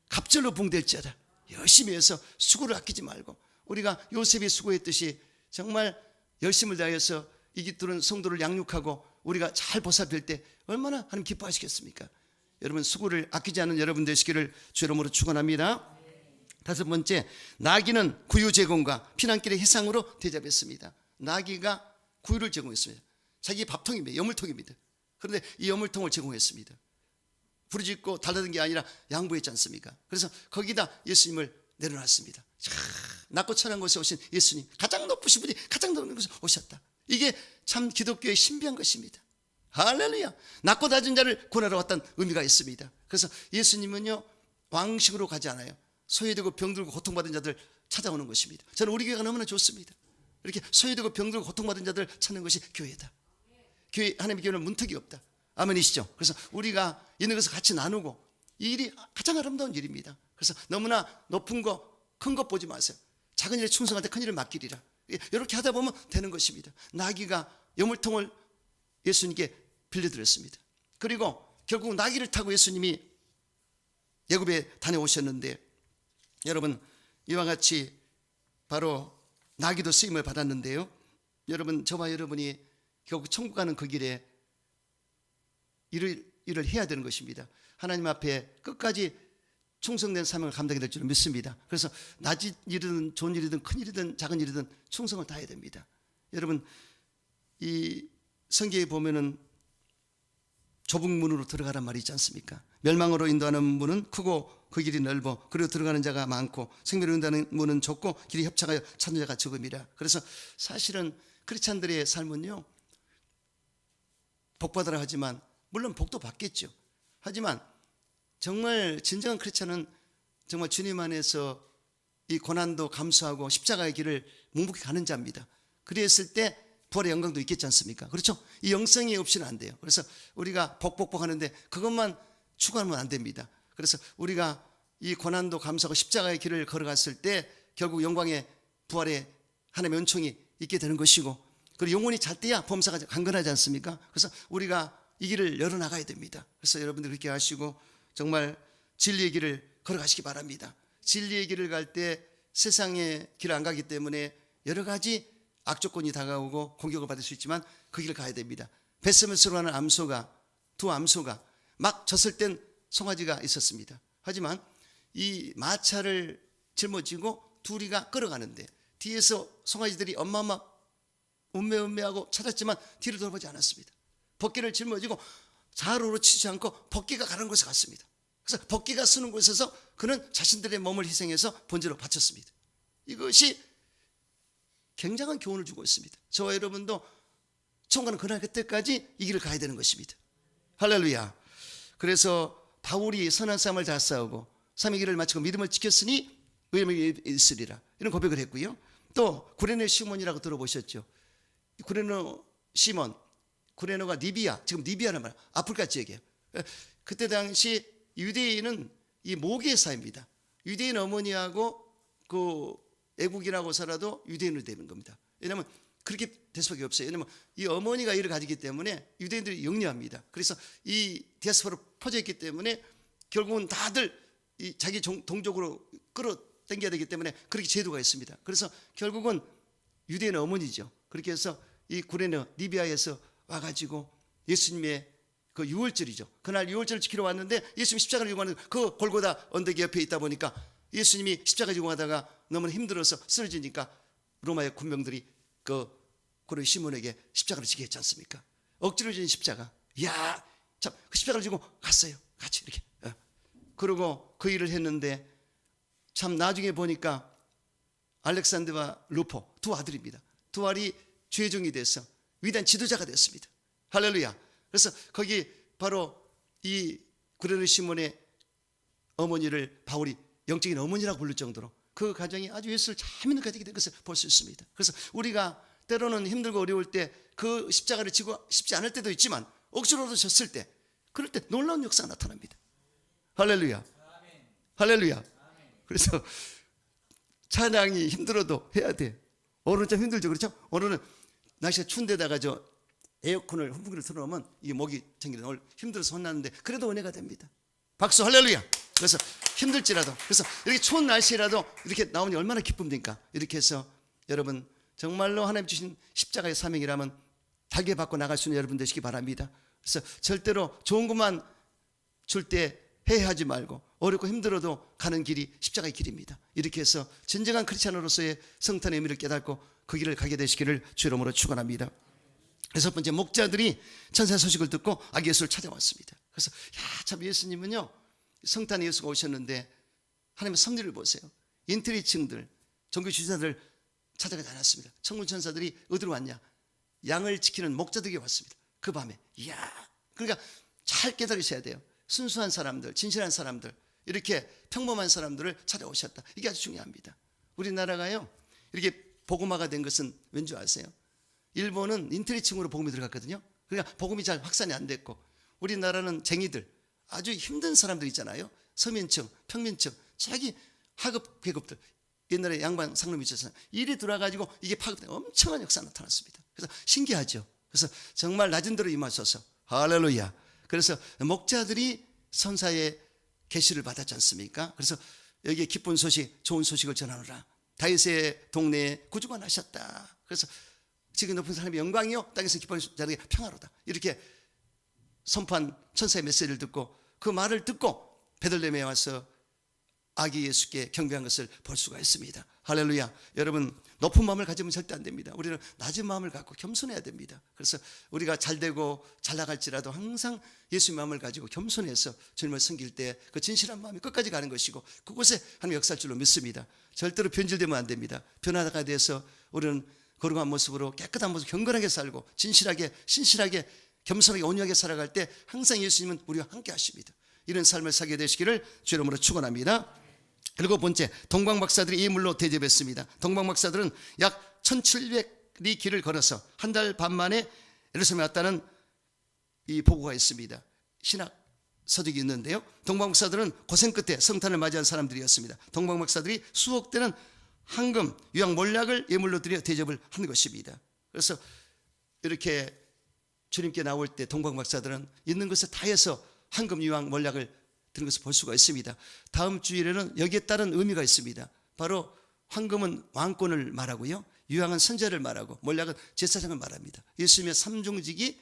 갑절로 부흥될지어다. 열심히 해서 수고를 아끼지 말고 우리가 요셉이 수고했듯이 정말 열심을 다해서 이 깃들은 성도를 양육하고 우리가 잘 보살필 때 얼마나 하나님 기뻐하시겠습니까? 여러분 수고를 아끼지 않는 여러분 되시기를 주 이름으로 축원합니다. 다섯 번째, 나귀는 구유 제공과 피난길의 희상으로 대접했습니다. 나귀가 구유를 제공했습니다. 자기 밥통입니다. 여물통입니다. 그런데 이 여물통을 제공했습니다. 부르짖고 달라든 게 아니라 양보했지 않습니까? 그래서 거기다 예수님을 내려놨습니다. 자, 낮고 천한 곳에 오신 예수님, 가장 높으신 분이 가장 높은 곳에 오셨다. 이게 참 기독교의 신비한 것입니다. 할렐루야. 낮고 낮은 자를 구원하러 왔다는 의미가 있습니다. 그래서 예수님은요, 왕식으로 가지 않아요. 소외되고 병들고 고통받은 자들 찾아오는 것입니다. 저는 우리 교회가 너무나 좋습니다. 이렇게 소외되고 병들고 고통받은 자들 찾는 것이 교회다. 교회, 하나님의 교회는 문턱이 없다. 아멘이시죠? 그래서 우리가 있는 것을 같이 나누고, 이 일이 가장 아름다운 일입니다. 그래서 너무나 높은 거, 큰 것 보지 마세요. 작은 일에 충성할 때 큰 일을 맡기리라. 이렇게 하다 보면 되는 것입니다. 나귀가 여물통을 예수님께 빌려드렸습니다. 그리고 결국 나귀를 타고 예수님이 애굽에 다녀오셨는데, 여러분, 이와 같이 바로 나귀도 쓰임을 받았는데요, 여러분, 저와 여러분이 결국 천국 가는 그 길에 일을 해야 되는 것입니다. 하나님 앞에 끝까지 충성된 사명을 감당해야 될 줄 믿습니다. 그래서 낮은 일이든 좋은 일이든 큰 일이든 작은 일이든 충성을 다해야 됩니다. 여러분, 이 성경에 보면은 좁은 문으로 들어가란 말이 있지 않습니까? 멸망으로 인도하는 문은 크고 그 길이 넓어 그리고 들어가는 자가 많고 생명으로 인도하는 문은 좁고 길이 협착하여 찾는 자가 적음이라. 그래서 사실은 크리스찬들의 삶은요, 복받으라 하지만 물론 복도 받겠죠. 하지만 정말 진정한 크리스찬은 정말 주님 안에서 이 고난도 감수하고 십자가의 길을 묵묵히 가는 자입니다. 그랬을 때 부활의 영광도 있겠지 않습니까? 그렇죠? 이 영성이 없이는 안 돼요. 그래서 우리가 복복복 하는데 그것만 추구하면 안 됩니다. 그래서 우리가 이 고난도 감수하고 십자가의 길을 걸어갔을 때 결국 영광의 부활의 하나님의 은총이 있게 되는 것이고, 그리고 영혼이 잘 때야 범사가 강건하지 않습니까? 그래서 우리가 이 길을 열어나가야 됩니다. 그래서 여러분들 그렇게 하시고 정말 진리의 길을 걸어가시기 바랍니다. 진리의 길을 갈 때 세상의 길을 안 가기 때문에 여러 가지 악조건이 다가오고 공격을 받을 수 있지만 그 길을 가야 됩니다. 벳세메스로 하는 암소가, 두 암소가 막 졌을 땐 송아지가 있었습니다. 하지만 이 마차를 짊어지고 둘이가 끌어가는데 뒤에서 송아지들이 엄마 음매하고 찾았지만 뒤를 돌아보지 않았습니다. 벗기를 짊어지고 좌우로 치지 않고 벗기가 가는 곳에 갔습니다. 그래서 벗기가 쓰는 곳에서 그는 자신들의 몸을 희생해서 번제로 바쳤습니다. 이것이 굉장한 교훈을 주고 있습니다. 저와 여러분도 천국 가는 그날 그때까지 이 길을 가야 되는 것입니다. 할렐루야. 그래서 바울이 선한 싸움을 다 싸우고 삶의 길을 마치고 믿음을 지켰으니 의미가 있으리라, 이런 고백을 했고요. 또 구레네 시몬이라고 들어보셨죠? 구레네 시몬, 구레네가 리비아, 지금 리비아는 말이야, 아프리카 지역이에요. 그때 당시 유대인은 이 모계사입니다. 유대인 어머니하고 그 애국인하고 살아도 유대인으로 되는 겁니다. 왜냐하면 그렇게 될 수밖에 없어요. 왜냐하면 이 어머니가 이를 가지기 때문에 유대인들이 영리합니다. 그래서 이 디아스포라로 퍼져 있기 때문에 결국은 다들 이 자기 동족으로 끌어당겨야 되기 때문에 그렇게 제도가 있습니다. 그래서 결국은 유대인 어머니죠. 그렇게 해서 이 구레네 리비아에서 와가지고 예수님의 그 유월절이죠. 그날 유월절을 지키러 왔는데 예수님 십자가를 지고 가는 그 골고다 언덕 옆에 있다 보니까 예수님이 십자가 지고 가다가 너무 힘들어서 쓰러지니까 로마의 군병들이 그 구레네 시몬에게 십자가를 지게 했지 않습니까? 억지로 진 십자가. 이야, 참, 그 십자가를 지고 갔어요. 같이 이렇게. 그러고 그 일을 했는데 참 나중에 보니까 알렉산더와 루포 두 아들입니다. 두 아들이 죄종이 돼서 위대한 지도자가 됐습니다. 할렐루야. 그래서 거기 바로 이 구레네 시몬의 어머니를 바울이 영적인 어머니라고 부를 정도로 그 가정이 아주 예수를 잘 믿는 가정이 된 것을 볼 수 있습니다. 그래서 우리가 때로는 힘들고 어려울 때 그 십자가를 지고 싶지 않을 때도 있지만 억지로도 졌을 때, 그럴 때 놀라운 역사가 나타납니다. 할렐루야. 할렐루야. 그래서 찬양이 힘들어도 해야 돼. 오늘은 좀 힘들죠, 그렇죠? 오늘은 날씨가 추운데다가 저 에어컨을 훈풍기를 틀어놓으면 이게 목이 생기는, 오늘 힘들어서 혼났는데 그래도 은혜가 됩니다. 박수. 할렐루야. 그래서 힘들지라도, 그래서 이렇게 추운 날씨라도 이렇게 나오니 얼마나 기쁩니까? 이렇게 해서 여러분 정말로 하나님 주신 십자가의 사명이라면 달게 받고 나갈 수 있는 여러분 되시기 바랍니다. 그래서 절대로 좋은 것만 줄 때 해하지 말고 어렵고 힘들어도 가는 길이 십자가의 길입니다. 이렇게 해서 진정한 크리스찬으로서의 성탄의 의미를 깨닫고 그 길을 가게 되시기를 주 이름으로 축원합니다. 여섯 번째, 목자들이 천사 소식을 듣고 아기 예수를 찾아왔습니다. 그래서 참 예수님은요, 성탄에 예수가 오셨는데 하나님의 섭리를 보세요. 인텔리층들, 종교 지도자들 찾아가지 않았습니다. 천군 천사들이 어디로 왔냐? 양을 지키는 목자들에게 왔습니다. 그 밤에. 이야, 그러니까 잘 깨달으셔야 돼요. 순수한 사람들, 진실한 사람들, 이렇게 평범한 사람들을 찾아오셨다. 이게 아주 중요합니다. 우리나라가요, 이렇게 복음화가 된 것은 왠지 아세요? 일본은 인텔리층으로 복음이 들어갔거든요. 그러니까 복음이 잘 확산이 안 됐고, 우리나라는 쟁이들, 아주 힘든 사람들 있잖아요. 서민층, 평민층, 자기 하급 계급들, 옛날에 양반 상놈이 있었잖아요. 일이 들어와가지고 이게 파급된 엄청난 역사가 나타났습니다. 그래서 신기하죠. 그래서 정말 낮은 데로 임하셔서 할렐루야. 그래서 목자들이 선사의 계시를 받았지 않습니까? 그래서 여기에 기쁜 소식, 좋은 소식을 전하노라. 다윗의 동네에 구주가 나셨다. 그래서 지금 높은 사람의 영광이요, 땅에서 기뻐하는 자에게 평화로다. 이렇게 선포한 천사의 메시지를 듣고, 그 말을 듣고 베들레헴에 와서 아기 예수께 경배한 것을 볼 수가 있습니다. 할렐루야. 여러분, 높은 마음을 가지면 절대 안 됩니다. 우리는 낮은 마음을 갖고 겸손해야 됩니다. 그래서 우리가 잘 되고 잘 나갈지라도 항상 예수의 마음을 가지고 겸손해서 주님을 섬길 때 그 진실한 마음이 끝까지 가는 것이고, 그곳에 하나님 역사할 줄로 믿습니다. 절대로 변질되면 안 됩니다. 변화가 돼서 우리는 거룩한 모습으로, 깨끗한 모습, 경건하게 살고 진실하게, 신실하게, 겸손하게, 온유하게 살아갈 때 항상 예수님은 우리와 함께 하십니다. 이런 삶을 살게 되시기를 주 이름으로 축원합니다. 그리고 번째, 동방박사들이 이 물로 대접했습니다. 동방박사들은 약 1700리 길을 걸어서 한 달 반 만에 예루살렘에 왔다는 이 보고가 있습니다. 신학 서적이 있는데요, 동방박사들은 고생 끝에 성탄을 맞이한 사람들이었습니다. 동방박사들이 수억 대는 황금, 유황, 몰약을 예물로 드려 대접을 한 것입니다. 그래서 이렇게 주님께 나올 때 동방박사들은 있는 것을 다 해서 황금, 유황, 몰약을 드린 것을 볼 수가 있습니다. 다음 주일에는 여기에 따른 의미가 있습니다. 바로 황금은 왕권을 말하고요, 유황은 선제를 말하고, 몰약은 제사장을 말합니다. 예수님의 삼중직이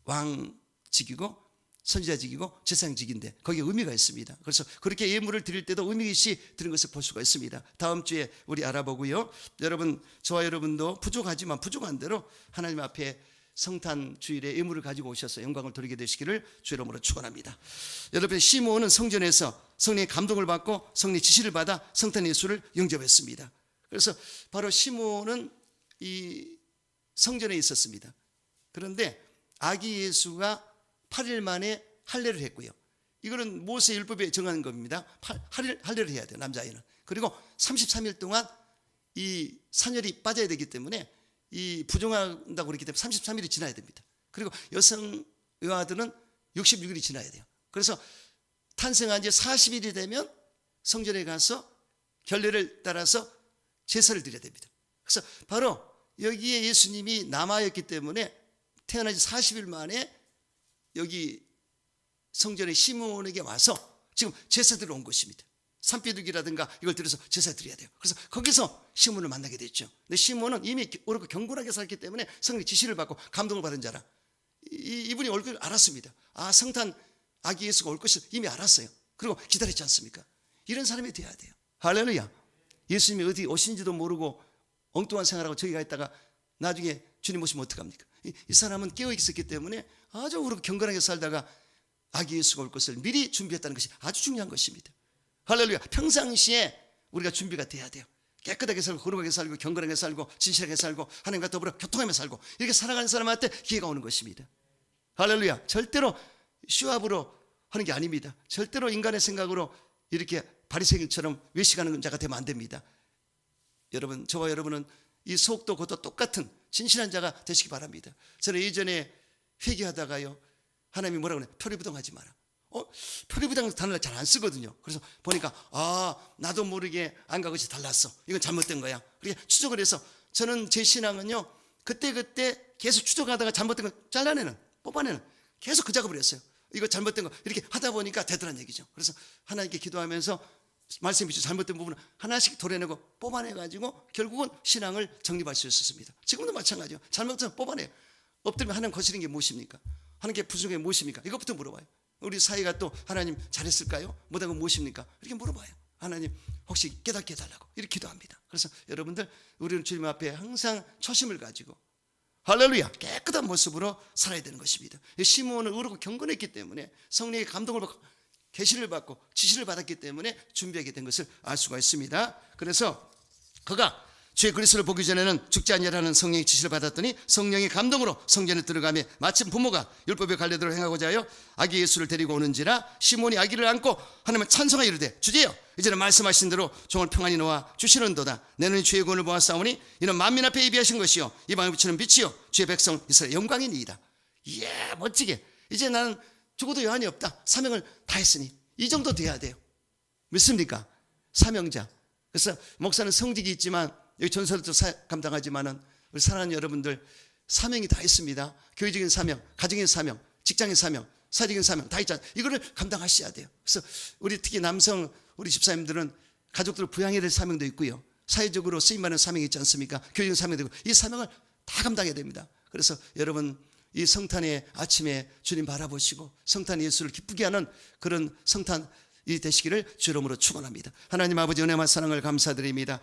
왕직이고 선지자직이고 제사장직인데 거기에 의미가 있습니다. 그래서 그렇게 예물을 드릴 때도 의미있이 드린 것을 볼 수가 있습니다. 다음 주에 우리 알아보고요, 여러분, 저와 여러분도 부족하지만 부족한 대로 하나님 앞에 성탄 주일에 예물을 가지고 오셔서 영광을 돌리게 되시기를 주 이름으로 축원합니다. 여러분, 시므온은 성전에서 성령의 감동을 받고 성령의 지시를 받아 성탄 예수를 영접했습니다. 그래서 바로 시므온은 이 성전에 있었습니다. 그런데 아기 예수가 8일 만에 할례를 했고요. 이거는 모세 율법에 정한 겁니다. 할례를 해야 돼요, 남자아이는. 그리고 33일 동안 이 산열이 빠져야 되기 때문에, 이 부정한다고 그랬기 때문에 33일이 지나야 됩니다. 그리고 여성 여아들은 66일이 지나야 돼요. 그래서 탄생한 지 40일이 되면 성전에 가서 결례를 따라서 제사를 드려야 됩니다. 그래서 바로 여기에 예수님이 남아있기 때문에 태어나지 40일 만에 여기 성전의 시므온에게 와서 지금 제사 드리러 온 것입니다. 산비둘기라든가 이걸 들여서 제사 드려야 돼요. 그래서 거기서 시므온을 만나게 됐죠. 근데 시므온은 이미 옳고 경건하게 살기 때문에 성령의 지시를 받고 감동을 받은 자라, 이분이 올 걸 알았습니다. 아, 성탄 아기 예수가 올 것을 이미 알았어요. 그리고 기다렸지 않습니까? 이런 사람이 돼야 돼요. 할렐루야. 예수님이 어디 오신지도 모르고 엉뚱한 생활하고 저기 가 있다가 나중에 주님 오시면 어떡합니까? 이 사람은 깨어 있었기 때문에 아주 옳고 경건하게 살다가 아기 예수가 올 것을 미리 준비했다는 것이 아주 중요한 것입니다. 할렐루야. 평상시에 우리가 준비가 돼야 돼요. 깨끗하게 살고 거룩하게 살고 경건하게 살고 진실하게 살고 하나님과 더불어 교통하며 살고, 이렇게 살아가는 사람한테 기회가 오는 것입니다. 할렐루야. 절대로 쇼업으로 하는 게 아닙니다. 절대로 인간의 생각으로 이렇게 바리새인처럼 외식하는 자가 되면 안 됩니다. 여러분, 저와 여러분은 이 속도 그것도 똑같은 진실한 자가 되시기 바랍니다. 저는 예전에 회개하다가요, 하나님이 뭐라고 그래? 표리부동하지 마라. 표리부동 단어를 잘 안 쓰거든요. 그래서 보니까 나도 모르게 안과 것이 달랐어, 이건 잘못된 거야. 그렇게 추적을 해서, 저는 제 신앙은요, 그때 계속 추적하다가 잘못된 거 잘라내는, 뽑아내는, 계속 그 작업을 했어요. 이거 잘못된 거 이렇게 하다 보니까 되더란 얘기죠. 그래서 하나님께 기도하면서 말씀 비추 잘못된 부분을 하나씩 도려내고 뽑아내가지고 결국은 신앙을 정립할 수 있었습니다. 지금도 마찬가지요. 잘못된 뽑아내요. 엎드리면 하나님 거스린 게 무엇입니까? 하나님께 부족한 게 무엇입니까? 이것부터 물어봐요. 우리 사이가 또 하나님 잘했을까요? 못한 건 무엇입니까? 이렇게 물어봐요. 하나님 혹시 깨닫게 해달라고 이렇게 기도합니다. 그래서 여러분들, 우리는 주님 앞에 항상 초심을 가지고 할렐루야, 깨끗한 모습으로 살아야 되는 것입니다. 시므온은 의롭고 경건했기 때문에, 성령의 감동을 받고 계시를 받고 지시를 받았기 때문에 준비하게 된 것을 알 수가 있습니다. 그래서 그가 주의 그리스도를 보기 전에는 죽지 아니하라는 성령의 지시를 받았더니 성령의 감동으로 성전에 들어가며 마침 부모가 율법의 관례대로 행하고자 하여 아기 예수를 데리고 오는지라 시몬이 아기를 안고 하나님을 찬송하여 이르되 주제여 이제는 말씀하신 대로 종을 평안히 놓아 주시는도다. 내 눈이 주의 구원을 보았사오니 이는 만민 앞에 예비하신 것이요 이 방에 비치는 빛이요 주의 백성 이스라엘 영광이니이다. 이야 멋지게 이제 나는 죽어도 여한이 없다. 사명을 다했으니 이 정도 돼야 돼요. 믿습니까? 사명자. 그래서 목사는 성직이 있지만 여기 전설도 감당하지만은 우리 사랑하는 여러분들 사명이 다 있습니다. 교회적인 사명, 가정의 사명, 직장의 사명, 사직인 사명 다 있잖아요. 이거를 감당하셔야 돼요. 그래서 우리 특히 남성 우리 집사님들은 가족들을 부양해야 될 사명도 있고요. 사회적으로 쓰임받는 사명이 있지 않습니까? 교육적인 사명도 있고 이 사명을 다 감당해야 됩니다. 그래서 여러분 이 성탄의 아침에 주님 바라보시고 성탄 예수를 기쁘게 하는 그런 성탄이 되시기를 주 이름으로 축원합니다. 하나님 아버지 은혜와 사랑을 감사드립니다.